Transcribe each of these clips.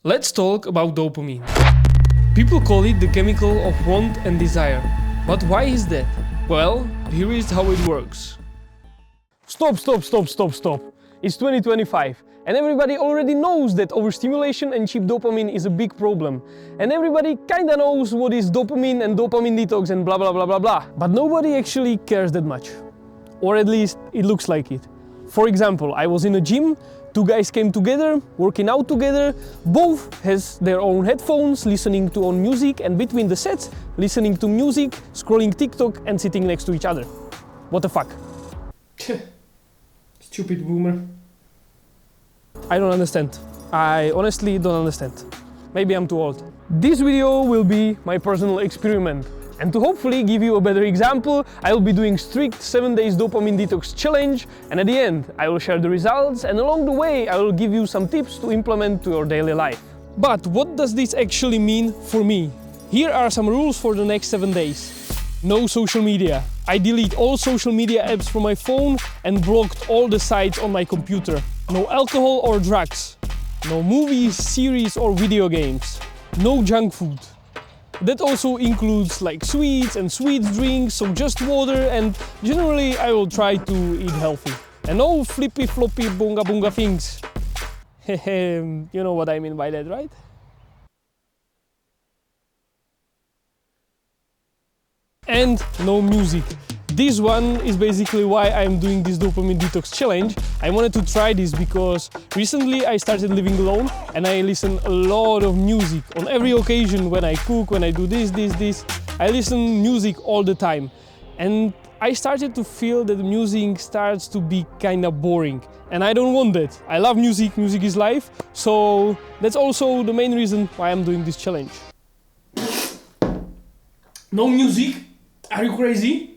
Let's talk about dopamine. People call it the chemical of want and desire. But why is that? Well, here is how it works. Stop. It's 2025 and everybody already knows that overstimulation and cheap dopamine is a big problem. And everybody kinda knows what is dopamine and dopamine detox and blah blah blah blah blah. But nobody actually cares that much. Or at least it looks like it. For example, I was in a gym, two guys came together, working out together, both has their own headphones, listening to own music, and between the sets, listening to music, scrolling TikTok and sitting next to each other. What the fuck? Stupid boomer. I don't understand. I honestly don't understand. Maybe I'm too old. This video will be my personal experiment. And to hopefully give you a better example, I will be doing strict 7 days dopamine detox challenge, and at the end I will share the results, and along the way I will give you some tips to implement to your daily life. But what does this actually mean for me? Here are some rules for the next 7 days. No social media. I delete all social media apps from my phone and blocked all the sites on my computer. No alcohol or drugs. No movies, series or video games. No junk food. That also includes like sweets and sweet drinks, so just water, and generally I will try to eat healthy. And no flippy floppy bunga bunga things. You know what I mean by that, right? And no music. This one is basically why I'm doing this dopamine detox challenge. I wanted to try this because recently I started living alone and I listen a lot of music. On every occasion, when I cook, when I do this, I listen music all the time. And I started to feel that the music starts to be kind of boring. And I don't want that. I love music, music is life. So that's also the main reason why I'm doing this challenge. No music? Are you crazy?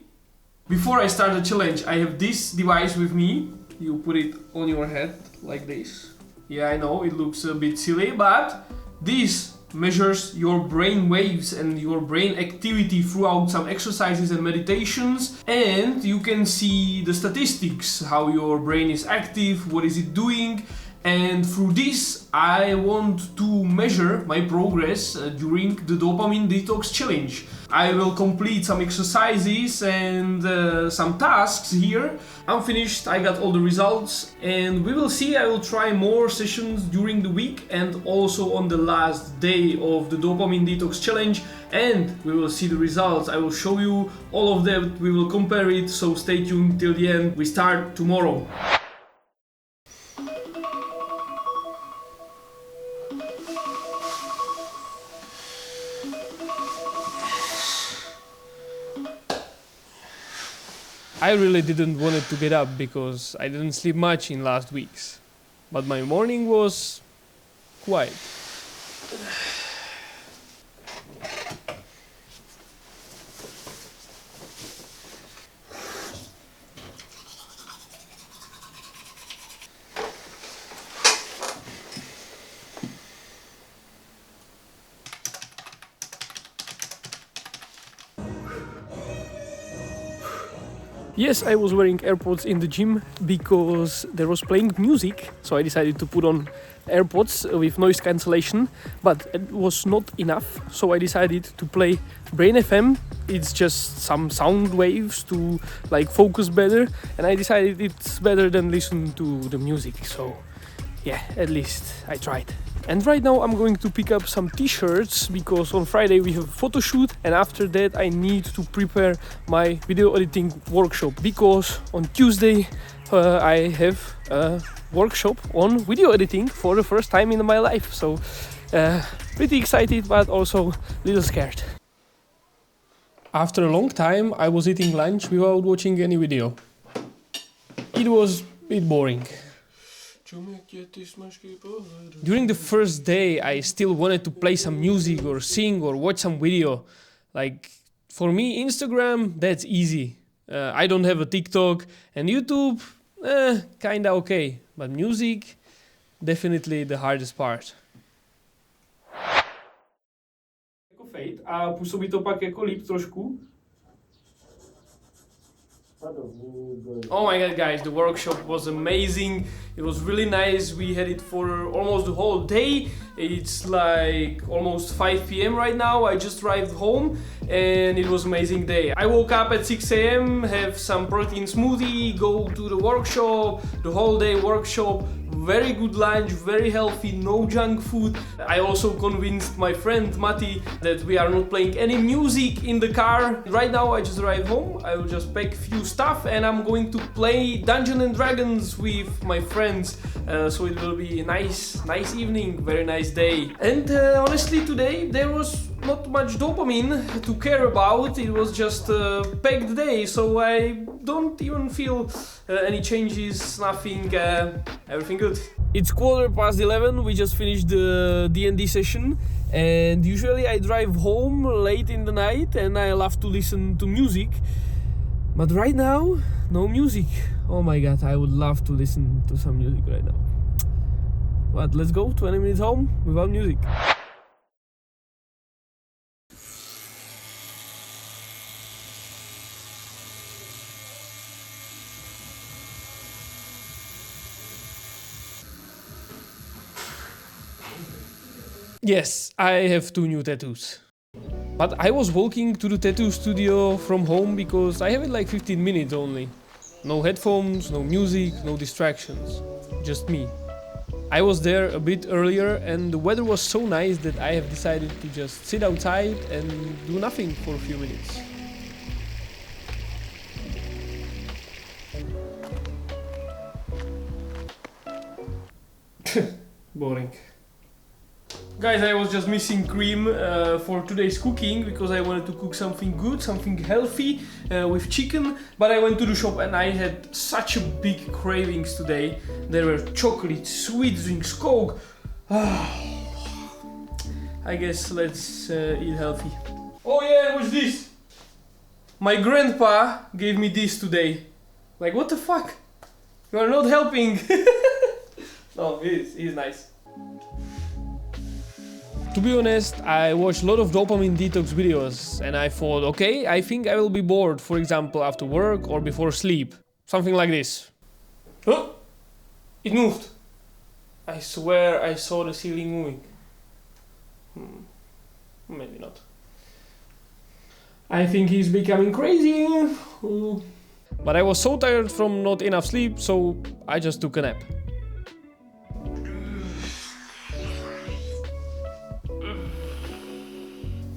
Before I start the challenge, I have this device with me. You put it on your head like this. Yeah, I know it looks a bit silly, but this measures your brain waves and your brain activity throughout some exercises and meditations, and you can see the statistics, how your brain is active, what is it doing. And through this, I want to measure my progress during the dopamine detox challenge. I will complete some exercises and some tasks here. I'm finished, I got all the results, and we will see. I will try more sessions during the week and also on the last day of the dopamine detox challenge, and we will see the results. I will show you all of that, we will compare it, so stay tuned till the end. We start tomorrow. I really didn't want to get up because I didn't sleep much in last weeks, but my morning was quiet. Yes, I was wearing AirPods in the gym because there was playing music, so I decided to put on AirPods with noise cancellation, but it was not enough, so I decided to play Brain FM. It's just some sound waves to like focus better, and I decided it's better than listen to the music, so yeah, at least I tried. And right now I'm going to pick up some t-shirts because on Friday we have a photoshoot, and after that I need to prepare my video editing workshop because on Tuesday I have a workshop on video editing for the first time in my life. So pretty excited but also a little scared. After a long time I was eating lunch without watching any video. It was a bit boring. During the first day, I still wanted to play some music or sing or watch some video. Like, for me, Instagram, that's easy. I don't have a TikTok, and YouTube, kinda okay. But music, definitely the hardest part. Jako fade a působí to pak jako líp trošku. Oh my god, guys, the workshop was amazing. It was really nice. We had it for almost the whole day. It's like almost 5 p.m. right now. I just arrived home and it was an amazing day. I woke up at 6 a.m., have some protein smoothie, go to the workshop, the whole day workshop. Very good lunch, very healthy, no junk food. I also convinced my friend Mati that we are not playing any music in the car. Right now I just arrived home, I will just pack few stuff and I'm going to play Dungeons and Dragons with my friends. So it will be a nice evening, very nice day. And honestly today there was not much dopamine to care about. It was just a packed day, so I don't even feel any changes, nothing, everything good. It's 11:15, we just finished the D&D session and usually I drive home late in the night and I love to listen to music. But right now, no music. Oh my god, I would love to listen to some music right now. But let's go, 20 minutes home without music. Yes, I have 2 new tattoos. But I was walking to the tattoo studio from home because I have it like 15 minutes only. No headphones, no music, no distractions. Just me. I was there a bit earlier and the weather was so nice that I have decided to just sit outside and do nothing for a few minutes. Boring. Guys, I was just missing cream for today's cooking because I wanted to cook something good, something healthy with chicken. But I went to the shop and I had such a big cravings today. There were chocolate, sweet drinks, Coke. I guess let's eat healthy. Oh yeah, what's this? My grandpa gave me this today. Like, what the fuck? You are not helping. No, he's nice. To be honest, I watched a lot of dopamine detox videos and I thought, okay, I think I will be bored, for example, after work or before sleep. Something like this. Oh! It moved! I swear I saw the ceiling moving. Maybe not. I think he's becoming crazy. But I was so tired from not enough sleep, so I just took a nap.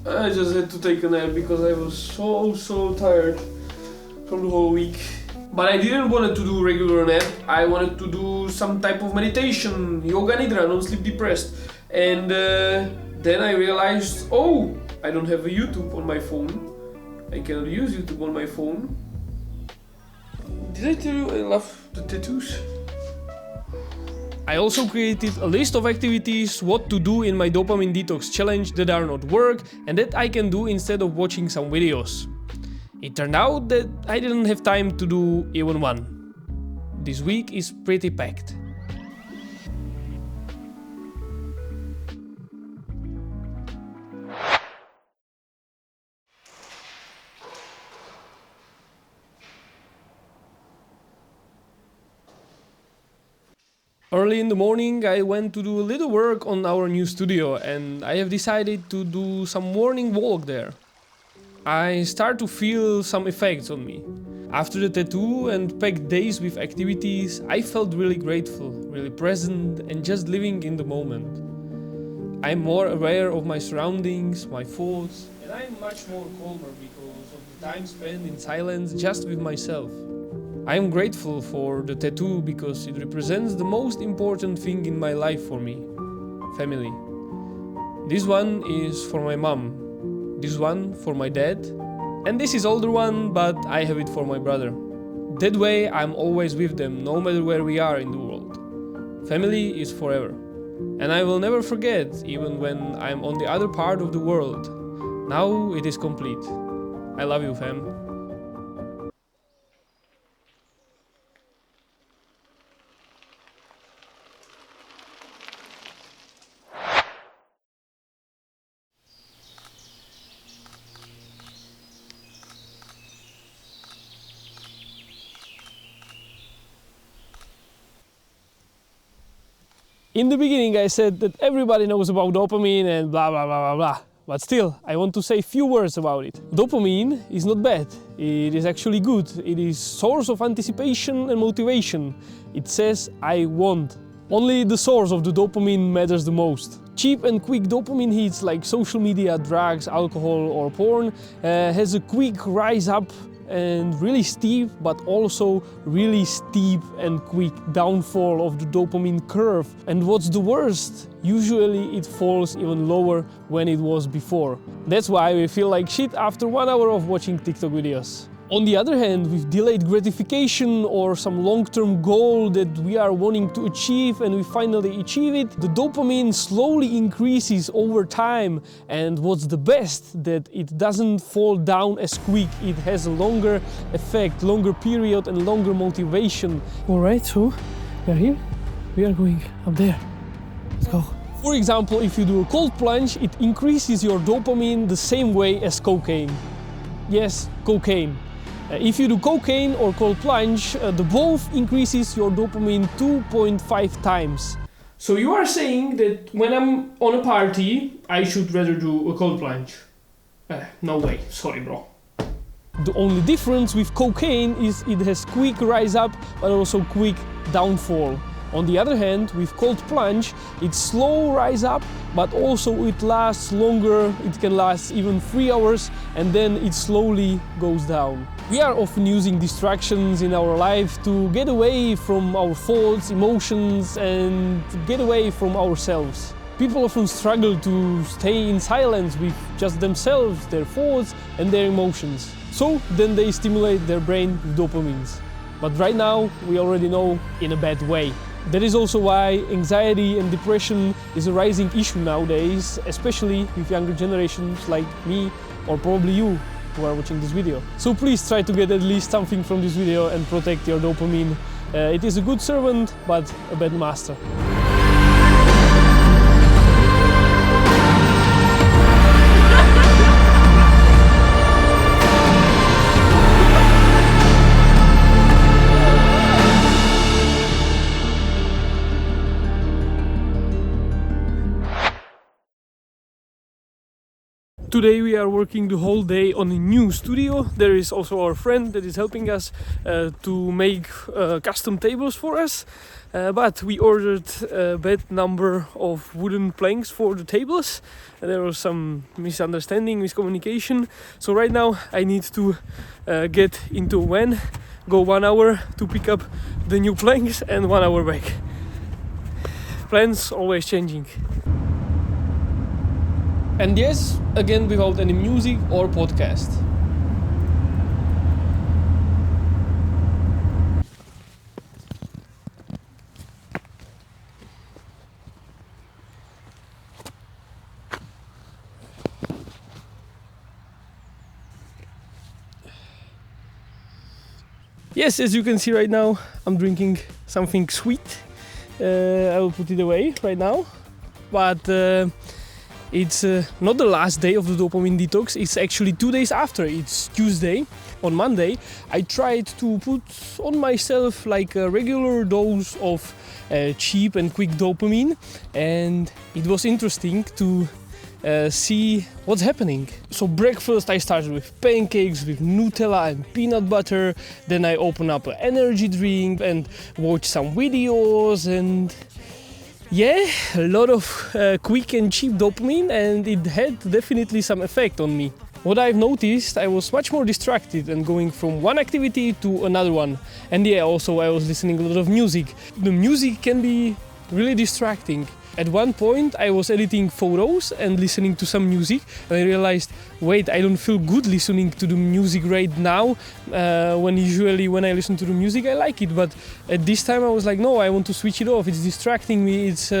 I just had to take a nap because I was so tired from the whole week. But I didn't want to do regular nap. I wanted to do some type of meditation, yoga nidra, non-sleep depressed. And then I realized, oh, I don't have a YouTube on my phone. I cannot use YouTube on my phone. Did I tell you I love the tattoos? I also created a list of activities what to do in my dopamine detox challenge that are not work and that I can do instead of watching some videos. It turned out that I didn't have time to do even one. This week is pretty packed. Early in the morning I went to do a little work on our new studio and I have decided to do some morning walk there. I start to feel some effects on me. After the tattoo and packed days with activities, I felt really grateful, really present and just living in the moment. I'm more aware of my surroundings, my thoughts, and I'm much more calmer because of the time spent in silence just with myself. I am grateful for the tattoo because it represents the most important thing in my life for me, family. This one is for my mom, this one for my dad, and this is older one, but I have it for my brother. That way I'm always with them, no matter where we are in the world. Family is forever. And I will never forget, even when I'm on the other part of the world. Now it is complete. I love you, fam. In the beginning I said that everybody knows about dopamine and blah blah blah blah blah. But still, I want to say a few words about it. Dopamine is not bad. It is actually good. It is source of anticipation and motivation. It says I want. Only the source of the dopamine matters the most. Cheap and quick dopamine hits like social media, drugs, alcohol or porn has a quick rise up and really steep, but also really steep and quick downfall of the dopamine curve. And what's the worst? Usually it falls even lower when it was before. That's why we feel like shit after 1 hour of watching TikTok videos. On the other hand, with delayed gratification or some long-term goal that we are wanting to achieve and we finally achieve it, the dopamine slowly increases over time. And what's the best, that it doesn't fall down as quick. It has a longer effect, longer period and longer motivation. Alright, so we are here, we are going up there. Let's go. For example, if you do a cold plunge, it increases your dopamine the same way as cocaine. Yes, cocaine. If you do cocaine or cold plunge, the both increases your dopamine 2.5 times. So you are saying that when I'm on a party, I should rather do a cold plunge? No way, sorry bro. The only difference with cocaine is it has quick rise up, but also quick downfall. On the other hand, with cold plunge, it's slow rise up, but also it lasts longer. It can last even 3 hours and then it slowly goes down. We are often using distractions in our life to get away from our thoughts, emotions and to get away from ourselves. People often struggle to stay in silence with just themselves, their thoughts and their emotions. So then they stimulate their brain with dopamines. But right now, we already know, in a bad way. That is also why anxiety and depression is a rising issue nowadays, especially with younger generations like me or probably you who are watching this video. So please try to get at least something from this video and protect your dopamine. It is a good servant, but a bad master. Today we are working the whole day on a new studio. There is also our friend that is helping us to make custom tables for us. But we ordered a bad number of wooden planks for the tables. There was some misunderstanding, miscommunication. So right now I need to get into a van, go 1 hour to pick up the new planks and 1 hour back. Plans always changing. And yes, again without any music or podcast. Yes, as you can see right now, I'm drinking something sweet. I will put it away right now. But it's not the last day of the dopamine detox, it's actually 2 days after, it's Tuesday. On Monday I tried to put on myself like a regular dose of cheap and quick dopamine, and it was interesting to see what's happening. So breakfast I started with pancakes with Nutella and peanut butter, then I opened up an energy drink and watched some videos, and yeah, a lot of quick and cheap dopamine, and it had definitely some effect on me. What I've noticed, I was much more distracted and going from one activity to another one. And yeah, also I was listening a lot of music. The music can be really distracting. At one point I was editing photos and listening to some music, and I realized, wait, I don't feel good listening to the music right now, when usually when I listen to the music I like it, but at this time I was like, no, I want to switch it off, it's distracting me, it's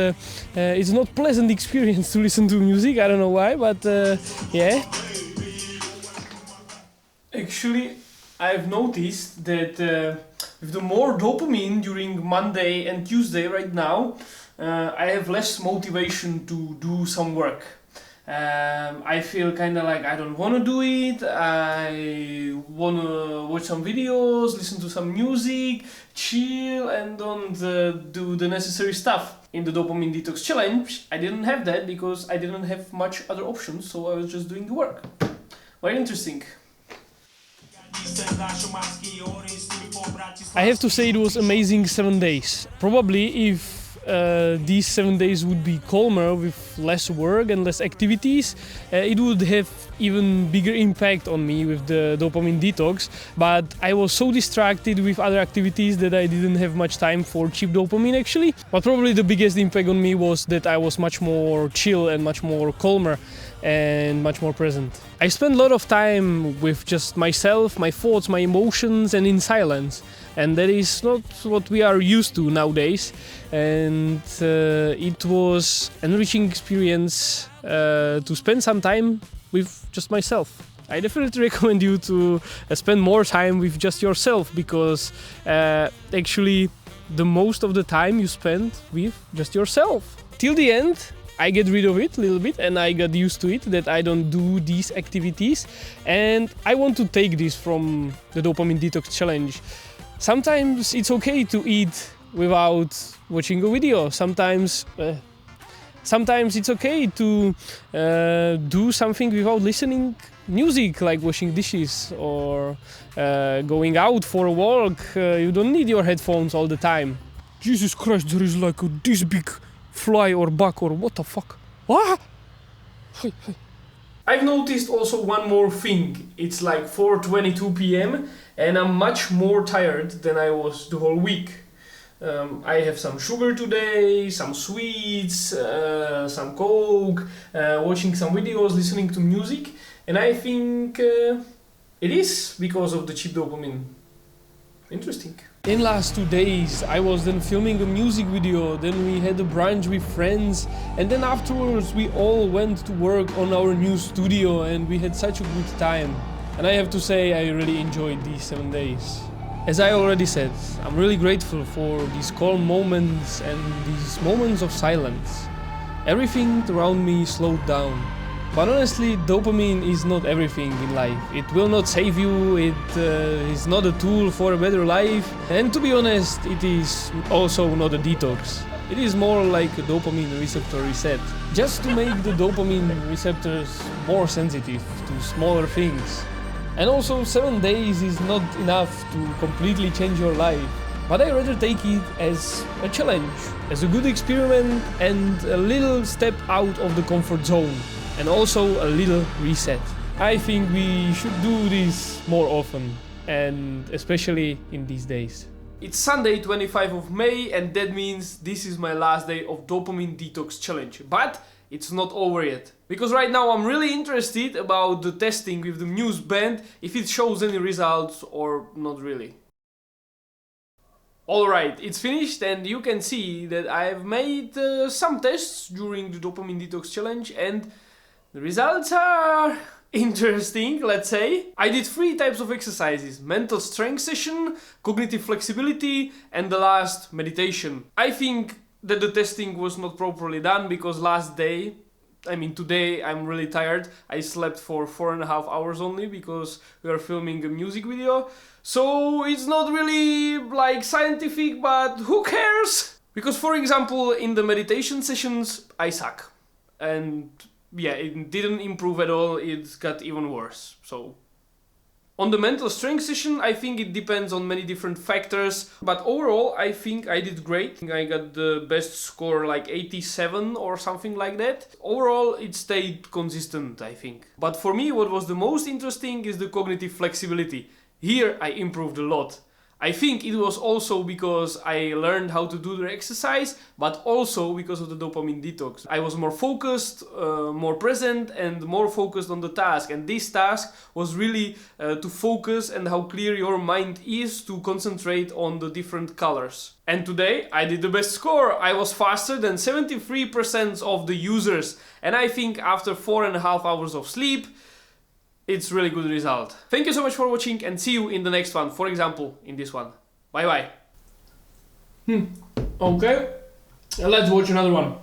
not pleasant experience to listen to music, I don't know why, but yeah. Actually, I've noticed that with the more dopamine during Monday and Tuesday right now, I have less motivation to do some work. I feel kind of like I don't want to do it. I want to watch some videos, listen to some music, chill, and don't do the necessary stuff. In the dopamine detox challenge, I didn't have that because I didn't have much other options, so I was just doing the work. Very interesting. I have to say it was amazing 7 days. Probably if these 7 days would be calmer with less work and less activities, it would have even bigger impact on me with the dopamine detox, but I was so distracted with other activities that I didn't have much time for cheap dopamine actually. But probably the biggest impact on me was that I was much more chill and much more calmer and much more present. I spent a lot of time with just myself, my thoughts, my emotions, and in silence. And that is not what we are used to nowadays. And it was an enriching experience to spend some time with just myself. I definitely recommend you to spend more time with just yourself, because actually the most of the time you spend with just yourself. Till the end, I get rid of it a little bit and I got used to it, that I don't do these activities, and I want to take this from the dopamine detox challenge. Sometimes it's okay to eat without watching a video. Sometimes it's okay to do something without listening music, like washing dishes or going out for a walk. You don't need your headphones all the time. Jesus Christ, there is like this big fly or bug or what the fuck? Ah! I've noticed also one more thing. It's like 4:22 p.m. and I'm much more tired than I was the whole week. I have some sugar today, some sweets, some coke, watching some videos, listening to music, and I think it is because of the cheap dopamine. Interesting. In last 2 days I was then filming a music video, then we had a brunch with friends, and then afterwards we all went to work on our new studio and we had such a good time. And I have to say I really enjoyed these 7 days. As I already said, I'm really grateful for these calm moments and these moments of silence. Everything around me slowed down. But honestly, dopamine is not everything in life. It will not save you, it is not a tool for a better life. And to be honest, it is also not a detox. It is more like a dopamine receptor reset. Just to make the dopamine receptors more sensitive to smaller things. And also 7 days is not enough to completely change your life. But I rather take it as a challenge, as a good experiment and a little step out of the comfort zone. And also a little reset. I think we should do this more often, and especially in these days. It's Sunday, 25th of May, and that means this is my last day of dopamine detox challenge. But it's not over yet. Because right now I'm really interested about the testing with the Muse band, if it shows any results or not really. Alright, it's finished, and you can see that I've made some tests during the dopamine detox challenge, and the results are interesting, let's say. I did 3 types of exercises: mental strength session, cognitive flexibility, and the last, meditation. I think that the testing was not properly done because today I'm really tired. I slept for 4.5 hours only because we are filming a music video. So it's not really like scientific, but who cares? Because for example, in the meditation sessions, I suck. And yeah, it didn't improve at all, it got even worse. So on the mental strength session, I think it depends on many different factors, but overall I think I did great. I got the best score, like 87 or something like that. Overall it stayed consistent, I think. But for me what was the most interesting is the cognitive flexibility. Here I improved a lot. I think it was also because I learned how to do the exercise, but also because of the dopamine detox. I was more focused, more present, and more focused on the task. And this task was really to focus and how clear your mind is to concentrate on the different colors. And today I did the best score. I was faster than 73% of the users. And I think after 4.5 hours of sleep, it's really good result. Thank you so much for watching and see you in the next one. For example, in this one. Bye bye. Okay, let's watch another one.